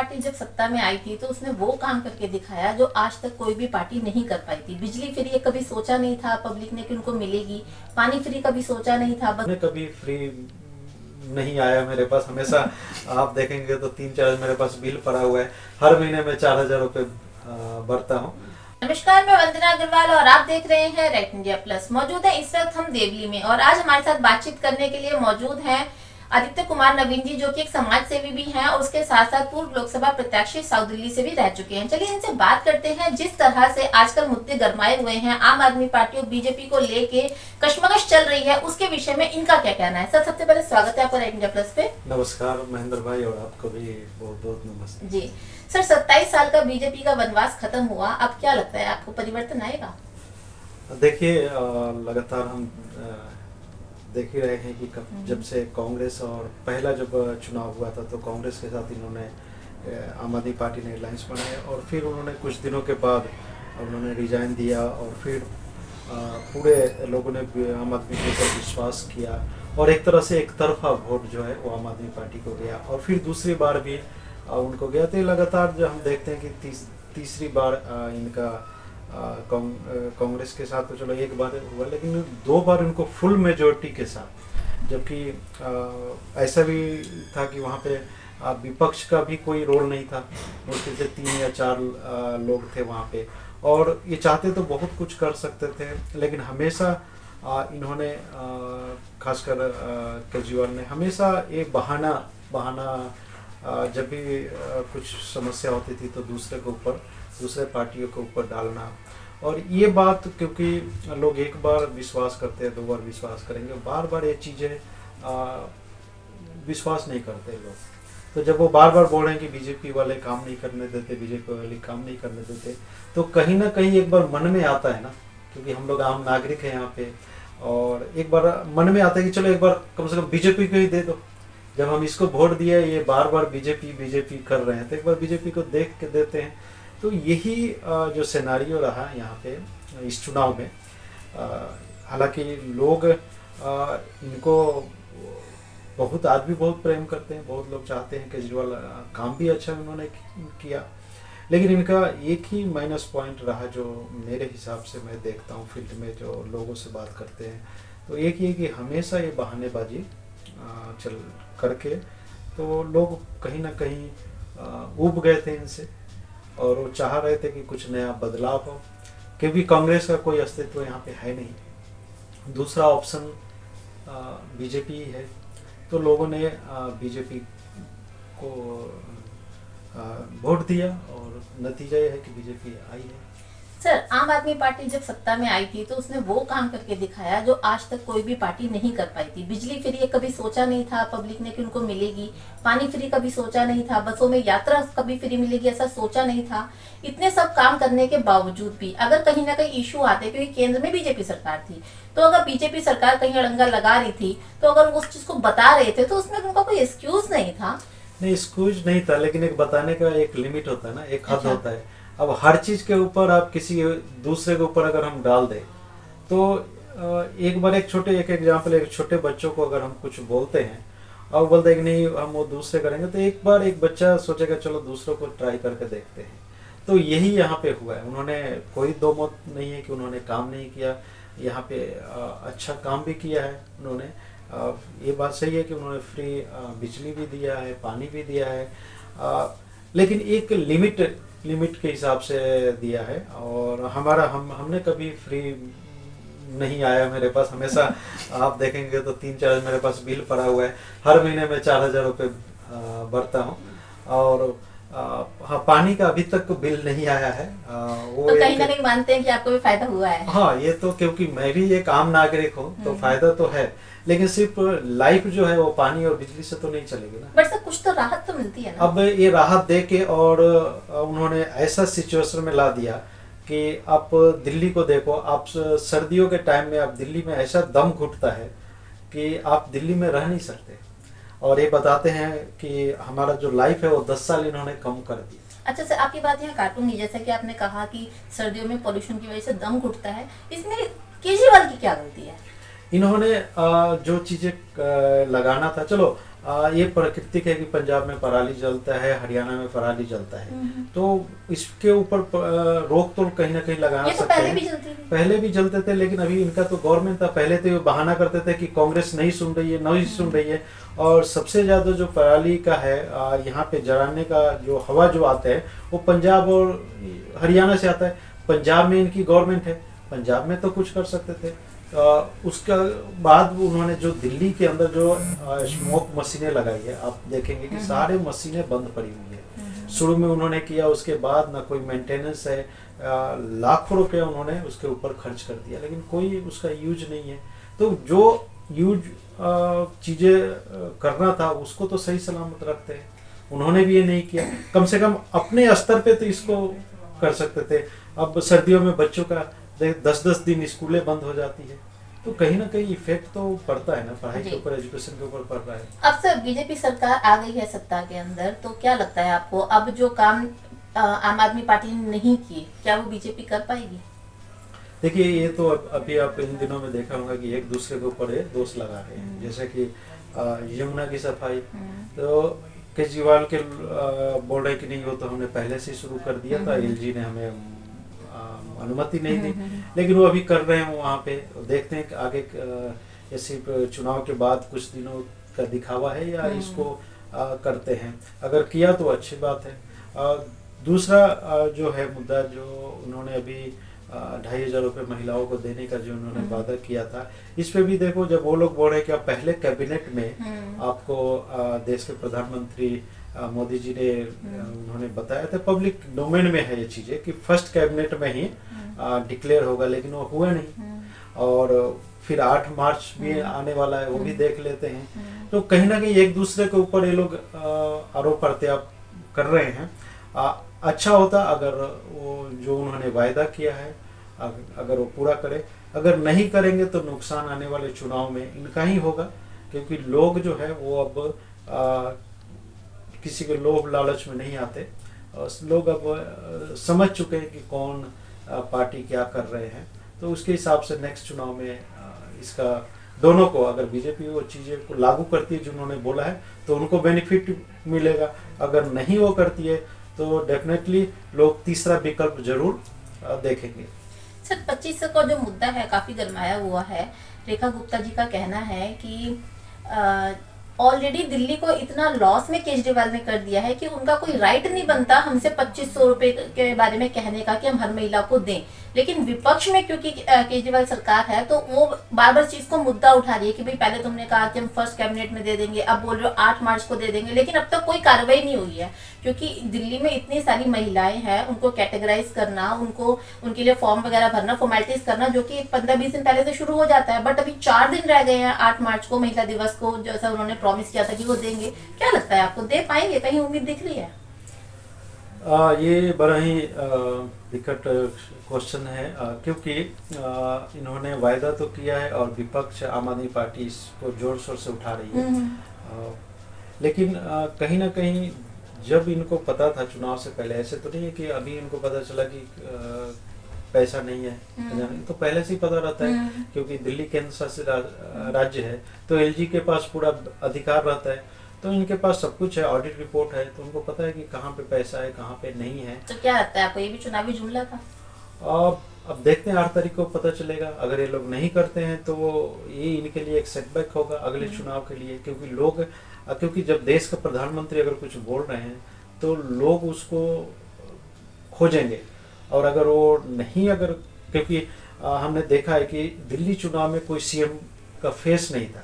Party जब सत्ता में आई थी तो उसने वो काम करके दिखाया जो आज तक कोई भी पार्टी नहीं कर पाई थी। बिजली फ्री कभी सोचा नहीं था पब्लिक ने कि उनको मिलेगी, पानी फ्री कभी सोचा नहीं था। बस कभी फ्री नहीं आया मेरे पास। हमेशा आप देखेंगे तो 3-4 मेरे पास बिल पड़ा हुआ है। हर महीने में 4,000 रुपए भरता हूँ। नमस्कार, मैं वंदना अग्रवाल और आप देख रहे हैं रेड इंडिया प्लस। मौजूद है इस वक्त हम देवली में और आज हमारे साथ बातचीत करने के लिए मौजूद हैं आदित्य कुमार नवीन जी, जो कि एक समाज सेवी भी हैं और उसके साथ साथ पूर्व लोकसभा प्रत्याशी साउथ दिल्ली से भी रह चुके हैं। चलिए इनसे बात करते हैं। जिस तरह से आजकल मुद्दे गरमाए हुए हैं, आम आदमी पार्टी और बीजेपी को लेके कश्मकश चल रही है, उसके विषय में इनका क्या कहना है। सर, सबसे पहले स्वागत है आपका रेड इंडिया प्लस पे। नमस्कार महेंद्र भाई, और आपको भी बहुत बहुत नमस्ते जी सर, 27 साल का बीजेपी का वनवास खत्म हुआ, अब क्या लगता है आपको परिवर्तन आएगा? देखिए, लगातार हम देख ही रहे हैं कि जब से कांग्रेस और पहला जब चुनाव हुआ था तो कांग्रेस के साथ इन्होंने आम आदमी पार्टी ने अलायंस बनाया और फिर उन्होंने कुछ दिनों के बाद उन्होंने रिजाइन दिया और फिर पूरे लोगों ने आम आदमी के ऊपर विश्वास किया और एक तरह से एक तरफा वोट जो है वो आम आदमी पार्टी को गया और फिर दूसरी बार भी उनको गया। तो लगातार जो हम देखते हैं कि तीसरी बार इनका कांग्रेस के साथ तो चलो एक बार हुआ, लेकिन 2 बार उनको फुल मेजोरिटी के साथ, जबकि ऐसा भी था कि वहाँ पे विपक्ष का भी कोई रोल नहीं था। मुश्किल से 3 या 4 लोग थे वहाँ पे और ये चाहते तो बहुत कुछ कर सकते थे, लेकिन हमेशा इन्होंने खासकर केजरीवाल ने हमेशा एक बहाना जब भी कुछ समस्या होती थी तो दूसरे पार्टियों के ऊपर डालना। और ये बात क्योंकि लोग एक बार विश्वास करते हैं, 2 बार विश्वास करेंगे, बार बार ये चीज़ें विश्वास नहीं करते लोग। तो जब वो बार बार बोल रहे हैं कि बीजेपी वाले काम नहीं करने देते, बीजेपी वाले काम नहीं करने देते, तो कहीं ना कहीं एक बार मन में आता है ना, क्योंकि हम लोग आम नागरिक हैं यहाँ पे, और एक बार मन में आता है कि चलो एक बार कम से कम बीजेपी को ही दे दो। जब हम इसको वोट दिए, ये बार बार बीजेपी कर रहे हैं, तो एक बार बीजेपी को देख के देते हैं। तो यही जो सिनेरियो रहा यहाँ पे इस चुनाव में। हालांकि लोग इनको आज भी बहुत प्रेम करते हैं, बहुत लोग चाहते हैं केजरीवाल, काम भी अच्छा उन्होंने किया, लेकिन इनका एक ही माइनस पॉइंट रहा जो मेरे हिसाब से मैं देखता हूँ फील्ड में जो लोगों से बात करते हैं, तो एक ही कि हमेशा ये बहानेबाजी चल करके तो लोग कहीं ना कहीं ऊब गए थे इनसे और वो चाह रहे थे कि कुछ नया बदलाव हो, क्योंकि कांग्रेस का कोई अस्तित्व यहाँ पे है नहीं, दूसरा ऑप्शन बीजेपी ही है। तो लोगों ने बीजेपी को वोट दिया और नतीजा ये है कि बीजेपी आई है। सर, आम आदमी पार्टी जब सत्ता में आई थी तो उसने वो काम करके दिखाया जो आज तक कोई भी पार्टी नहीं कर पाई थी। बिजली फ्री कभी सोचा नहीं था पब्लिक ने कि उनको मिलेगी, पानी फ्री कभी सोचा नहीं था, बसों में यात्रा कभी फ्री मिलेगी ऐसा सोचा नहीं था। इतने सब काम करने के बावजूद भी अगर कहीं ना कहीं इशू आते, क्योंकि केंद्र में बीजेपी सरकार थी, तो अगर बीजेपी सरकार कहीं अड़ंगा लगा रही थी तो अगर वो उस चीज को बता रहे थे तो उसमें उनका कोई एक्सक्यूज नहीं था। नहीं, एक्सक्यूज नहीं था, लेकिन एक बताने का एक लिमिट होता है ना, एक हद अच्छा। होता है। अब हर चीज के ऊपर आप किसी दूसरे के ऊपर अगर हम डाल दें तो एक बार एक एग्जांपल, एक छोटे बच्चों को अगर हम कुछ बोलते हैं और बोलते हैं कि नहीं हम वो दूसरे करेंगे, तो एक बार एक बच्चा सोचेगा चलो दूसरों को ट्राई करके देखते हैं। तो यही यहाँ पे हुआ है। उन्होंने कोई दो मत नहीं है कि उन्होंने काम नहीं किया, यहाँ पे अच्छा काम भी किया है उन्होंने। ये बात सही है कि उन्होंने फ्री बिजली भी दिया है, पानी भी दिया है, लेकिन एक लिमिट के हिसाब से दिया है। और हमने कभी फ्री नहीं आया मेरे पास। हमेशा आप देखेंगे तो 3-4 मेरे पास बिल पड़ा हुआ है। हर महीने में 4,000 रुपए भरता हूँ और हाँ, पानी का अभी तक बिल नहीं आया है। वो तो कहीं ना कहीं मानते हैं कि आपको भी फायदा हुआ है। हाँ, ये तो क्योंकि मैं भी एक आम नागरिक हूँ तो फायदा तो है, लेकिन सिर्फ लाइफ जो है वो पानी और बिजली से तो नहीं चलेगी ना। बट सर, कुछ तो राहत तो मिलती है ना। अब ये राहत दे के और उन्होंने ऐसा सिचुएशन में ला दिया कि आप दिल्ली को देखो, आप सर्दियों के टाइम में आप दिल्ली में ऐसा दम घुटता है कि आप दिल्ली में रह नहीं सकते। और ये बताते हैं कि हमारा जो लाइफ है वो 10 साल इन्होंने कम कर दिया। अच्छा सर, आपकी बात यहाँ काटूंगी। जैसा कि आपने कहा कि सर्दियों में पोल्यूशन की वजह से दम घुटता है, इसमें केजरीवाल की क्या गलती है? इन्होंने जो चीजें लगाना था, चलो ये प्राकृतिक है कि पंजाब में पराली जलता है, हरियाणा में पराली जलता है, तो इसके ऊपर रोक तो कहीं ना कहीं लगा ये तो सकते पहले हैं। भी चलती थी। पहले भी जलते थे, लेकिन अभी इनका तो गवर्नमेंट था। पहले तो ये बहाना करते थे कि कांग्रेस नहीं सुन रही है, नहीं सुन रही है। और सबसे ज्यादा जो पराली का है यहाँ पे जलाने का जो हवा जो आता है वो पंजाब और हरियाणा से आता है। पंजाब में इनकी गवर्नमेंट है, पंजाब में तो कुछ कर सकते थे। उसका बाद उन्होंने जो दिल्ली के अंदर जो स्मोक मशीनें लगाई है, आप देखेंगे कि सारे मशीनें बंद पड़ी हुई है। शुरू में उन्होंने किया, उसके बाद ना कोई मेंटेनेंस है, लाखों रुपया उन्होंने उसके ऊपर खर्च कर दिया, लेकिन कोई उसका यूज नहीं है। तो जो यूज चीजें करना था उसको तो सही सलामत रखते हैं, उन्होंने भी ये नहीं किया। कम से कम अपने स्तर पे तो इसको कर सकते थे। अब सर्दियों में बच्चों का 10-10 दिन स्कूलें बंद हो जाती है, तो कहीं ना कहीं इफेक्ट तो पड़ता है ना, पढ़ाई के ऊपर, एजुकेशन के ऊपर पड़ रहा है। अब सर बीजेपी सरकार आ गई है सत्ता के अंदर, तो क्या लगता है आपको अब जो काम आम आदमी पार्टी ने नहीं किए, क्या वो बीजेपी कर पाएगी? देखिए, ये तो अभी आप इन दिनों में देखा होगा कि एक दूसरे के ऊपर दोष लगा रहे हैं। जैसे कि यमुना की सफाई, तो केजरीवाल के बोल रहे कि नहीं, वो तो हमने पहले से शुरू कर दिया था, एलजी ने हमें अनुमति नहीं दी, लेकिन वो अभी कर रहे हैं वहाँ पे। देखते हैं कि आगे ये सिर्फ चुनाव के बाद कुछ दिनों का दिखावा है या इसको करते हैं। अगर किया तो अच्छी बात है। दूसरा जो है मुद्दा, जो उन्होंने अभी 2,500 रुपये महिलाओं को देने का जो उन्होंने वादा किया था, इस पे भी देखो, जब वो लोग बोल रहे हैं कि आप पहले कैबिनेट में आपको देश के प्रधानमंत्री मोदी जी ने उन्होंने बताया था, पब्लिक डोमेन में है ये चीजें, कि फर्स्ट कैबिनेट में ही डिक्लेयर होगा, लेकिन वो हुआ नहीं। और फिर 8 मार्च भी आने वाला है, वो भी देख लेते हैं। तो कहीं ना कहीं एक दूसरे के ऊपर ये लोग आरोप प्रत्यारोप कर रहे हैं। अच्छा होता अगर वो जो उन्होंने वायदा किया है अगर वो पूरा करे। अगर नहीं करेंगे तो नुकसान आने वाले चुनाव में इनका ही होगा, क्योंकि लोग जो है वो अब किसी के लोभ लालच में नहीं आते। लोग अब समझ चुके हैं कि कौन पार्टी क्या कर रहे हैं, तो उसके हिसाब से नेक्स्ट चुनाव में इसका दोनों को, अगर बीजेपी वो चीजें को लागू करती है जो उन्होंने बोला है तो उनको बेनिफिट मिलेगा। अगर नहीं वो करती है तो डेफिनेटली लोग तीसरा विकल्प जरूर देखेंगे। सर 2500 का जो मुद्दा है काफी गरमाया हुआ है। रेखा गुप्ता जी का कहना है कि ऑलरेडी दिल्ली को इतना लॉस में केजरीवाल ने कर दिया है कि उनका कोई राइट नहीं बनता हमसे 2500 रुपए के बारे में कहने का कि हम हर महिला को दें। लेकिन विपक्ष में क्योंकि केजरीवाल सरकार है तो वो बार बार चीज को मुद्दा उठा रही है कि भाई पहले तुमने कहा कि हम फर्स्ट कैबिनेट में दे देंगे, अब बोल रहे हो 8 मार्च को दे देंगे, लेकिन अब तक कोई कार्रवाई नहीं हुई है। क्योंकि दिल्ली में इतनी सारी महिलाएं हैं, उनको कैटेगराइज करना, उनको उनके लिए फॉर्म वगैरह भरना, फॉर्मेलिटीज करना, जो कि 15-20 दिन पहले से शुरू हो जाता है। बट अभी 4 दिन रह गए हैं 8 मार्च को, महिला दिवस को, जैसा उन्होंने प्रॉमिस किया था कि वो देंगे। क्या लगता है आपको, दे पाएंगे? कहीं उम्मीद दिख रही है? ये बड़ा ही विकट क्वेश्चन है, क्योंकि इन्होंने वायदा तो किया है और विपक्ष आम आदमी पार्टी इसको जोर शोर से उठा रही है। लेकिन कहीं ना कहीं जब इनको पता था चुनाव से पहले, ऐसे तो नहीं है कि अभी इनको पता चला कि पैसा नहीं है, तो पहले से ही पता रहता है, क्योंकि दिल्ली केंद्र शासित राज्य है तो एलजी के पास पूरा अधिकार रहता है, तो इनके पास सब कुछ है, ऑडिट रिपोर्ट है, तो उनको पता है कि कहाँ पे पैसा है कहाँ पे नहीं है। तो क्या लगता है आपको, ये भी चुनावी जुमला था? अब देखते हैं 8 तारीख को पता चलेगा। अगर ये लोग नहीं करते हैं तो ये इनके लिए एक सेटबैक होगा अगले चुनाव के लिए, क्योंकि जब देश का प्रधानमंत्री अगर कुछ बोल रहे हैं तो लोग उसको खोजेंगे। और अगर वो नहीं, क्योंकि हमने देखा है कि दिल्ली चुनाव में कोई सीएम का फेस नहीं था,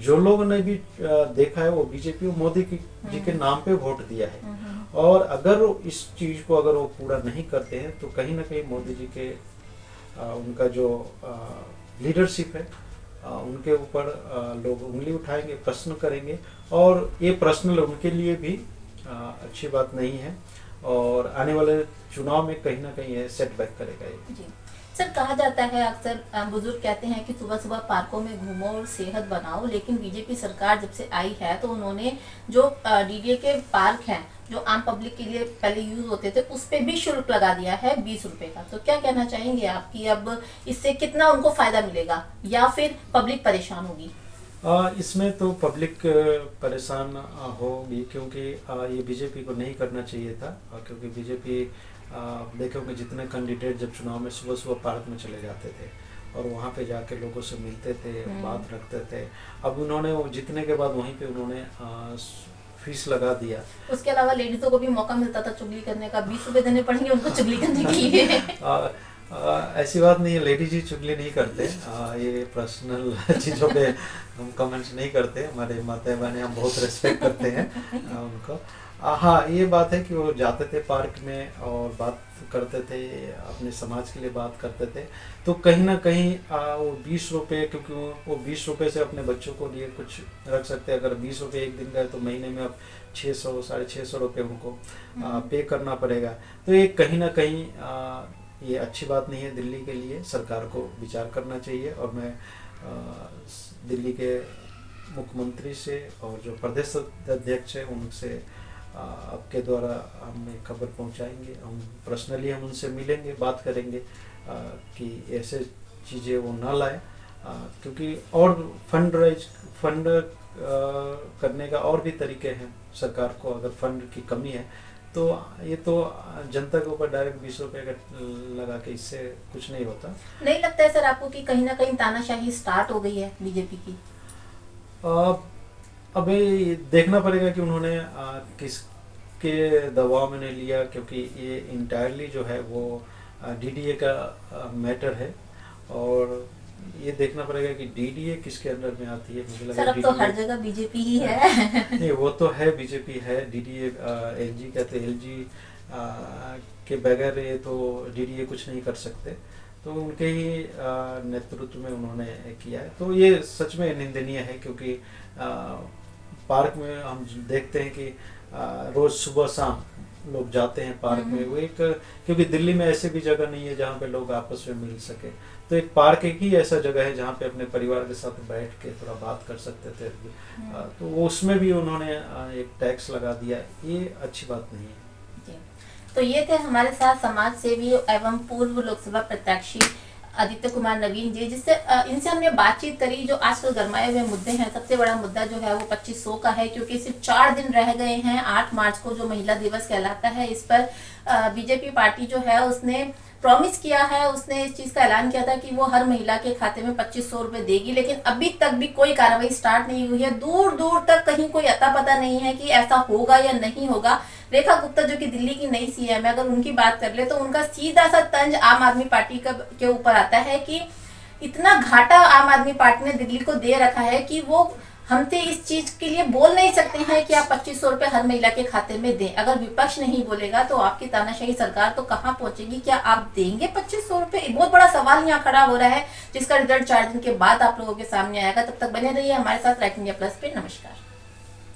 जो लोगों ने भी देखा है वो बीजेपी और मोदी जी के नाम पे वोट दिया है। और अगर इस चीज को अगर वो पूरा नहीं करते हैं तो कहीं ना कहीं मोदी जी के उनका जो लीडरशिप है उनके ऊपर लोग उंगली उठाएंगे, प्रश्न करेंगे, और ये प्रश्न उनके लिए भी अच्छी बात नहीं है, और आने वाले चुनाव में कहीं ना कहीं ये सेटबैक करेगा ये। जी सर, कहा जाता है अक्सर, बुजुर्ग कहते हैं कि सुबह सुबह पार्कों में घूमो और सेहत बनाओ, लेकिन बीजेपी सरकार जब से आई है तो उन्होंने जो डीडीए के पार्क हैं जो आम पब्लिक के लिए पहले यूज होते थे उस पे भी शुल्क लगा दिया है 20 रुपए का। तो क्या कहना चाहेंगे आप कि अब इससे कितना उनको फायदा मिलेगा या फिर पब्लिक परेशान होगी? इसमें तो पब्लिक परेशान होगी, क्योंकि ये बीजेपी को नहीं करना चाहिए था। क्योंकि बीजेपी देखोगे जितने कैंडिडेट जब चुनाव में सुबह सुबह पार्क में चले जाते थे और वहाँ पे जाके लोगों से मिलते थे, बात रखते थे। अब उन्होंने वो जीतने के बाद वहीं पे उन्होंने फीस लगा दिया। उसके अलावा लेडीजों को भी मौका मिलता था चुगली करने का, 20 रुपए देने पड़ेंगे उनको चुगली करने के लिए। ऐसी बात नहीं है, लेडीज ही चुगली नहीं करते। ये पर्सनल चीज़ों पे हम कमेंट्स नहीं करते। हमारे माता बहनें हम बहुत रिस्पेक्ट करते हैं उनको। हाँ, ये बात है कि वो जाते थे पार्क में और बात करते थे, अपने समाज के लिए बात करते थे। तो कहीं ना कहीं वो 20 रुपये, क्योंकि वो 20 रुपये से अपने बच्चों को लिए कुछ रख सकते हैं। अगर 20 रुपये एक दिन का है तो महीने में अब 600 650 रुपये उनको पे करना पड़ेगा। तो ये कहीं ना कहीं ये अच्छी बात नहीं है दिल्ली के लिए। सरकार को विचार करना चाहिए। और मैं दिल्ली के मुख्यमंत्री से और जो प्रदेश अध्यक्ष है उनसे आपके द्वारा हम एक खबर पहुंचाएंगे। हम पर्सनली हम उनसे मिलेंगे, बात करेंगे कि ऐसे चीज़ें वो ना लाए। क्योंकि और फंड करने का और भी तरीके हैं। सरकार को अगर फंड की कमी है तो ये तो जनता के ऊपर डायरेक्ट 20 रुपये का लगा के इससे कुछ नहीं होता। नहीं लगता है सर आपको कि कहीं ना कहीं तानाशाही स्टार्ट हो गई है बीजेपी की? अभी देखना पड़ेगा कि उन्होंने किसके दबाव में नहीं लिया, क्योंकि ये इंटायरली जो है वो डीडीए का मैटर है। और ये देखना पड़ेगा कि डीडीए किसके अंडर में आती है। मुझे लगा सर अब तो हर जगह बीजेपी ही है। नहीं, वो तो है, बीजेपी है। डीडीए एलजी कहते हैं, एलजी के बगैर ये तो डीडीए कुछ नहीं कर सकते। तो उनके ही नेतृत्व में उन्होंने किया है। तो ये सच में निंदनीय है, क्योंकि पार्क में हम देखते हैं कि रोज सुबह शाम लोग जाते हैं पार्क में। वो एक, क्योंकि दिल्ली में ऐसे भी जगह नहीं है जहाँ पे लोग आपस में मिल सके। तो एक पार्क एक ही ऐसा जगह है जहाँ पे अपने परिवार के साथ बैठ के थोड़ा बात कर सकते थे। तो वो उसमें भी उन्होंने एक टैक्स लगा दिया। ये अच्छी बात नहीं है। तो ये थे हमारे साथ समाज सेवी एवं पूर्व लोकसभा प्रत्याशी आदित्य कुमार नवीन जी, जिससे इनसे हमने बातचीत करी। जो आजकल गरमाए हुए मुद्दे हैं, सबसे बड़ा मुद्दा जो है वो 2500 का है, क्योंकि सिर्फ 4 दिन रह गए हैं 8 मार्च को जो महिला दिवस कहलाता है। इस पर बीजेपी पार्टी जो है उसने प्रॉमिस किया है, उसने इस चीज का ऐलान किया था कि वो हर महिला के खाते में 2500 रुपए देगी, लेकिन अभी तक भी कोई कार्रवाई स्टार्ट नहीं हुई है। दूर दूर तक कहीं कोई अता पता नहीं है कि ऐसा होगा या नहीं होगा। रेखा गुप्ता जो कि दिल्ली की नई सीएम है, अगर उनकी बात कर ले तो उनका सीधा सा तंज आम आदमी पार्टी के ऊपर आता है कि इतना घाटा आम आदमी पार्टी ने दिल्ली को दे रखा है कि वो हमसे इस चीज के लिए बोल नहीं सकते हैं कि आप 2500 रुपए हर महिला के खाते में दें। अगर विपक्ष नहीं बोलेगा तो आपकी तानाशाही सरकार तो कहां पहुंचेगी? क्या आप देंगे 2500 रुपए? बहुत बड़ा सवाल यहाँ खड़ा हो रहा है, जिसका रिजल्ट 4 दिन के बाद आप लोगों के सामने आएगा। तब तक बने रहिए हमारे साथ राइट इंडिया प्लस पे। नमस्कार।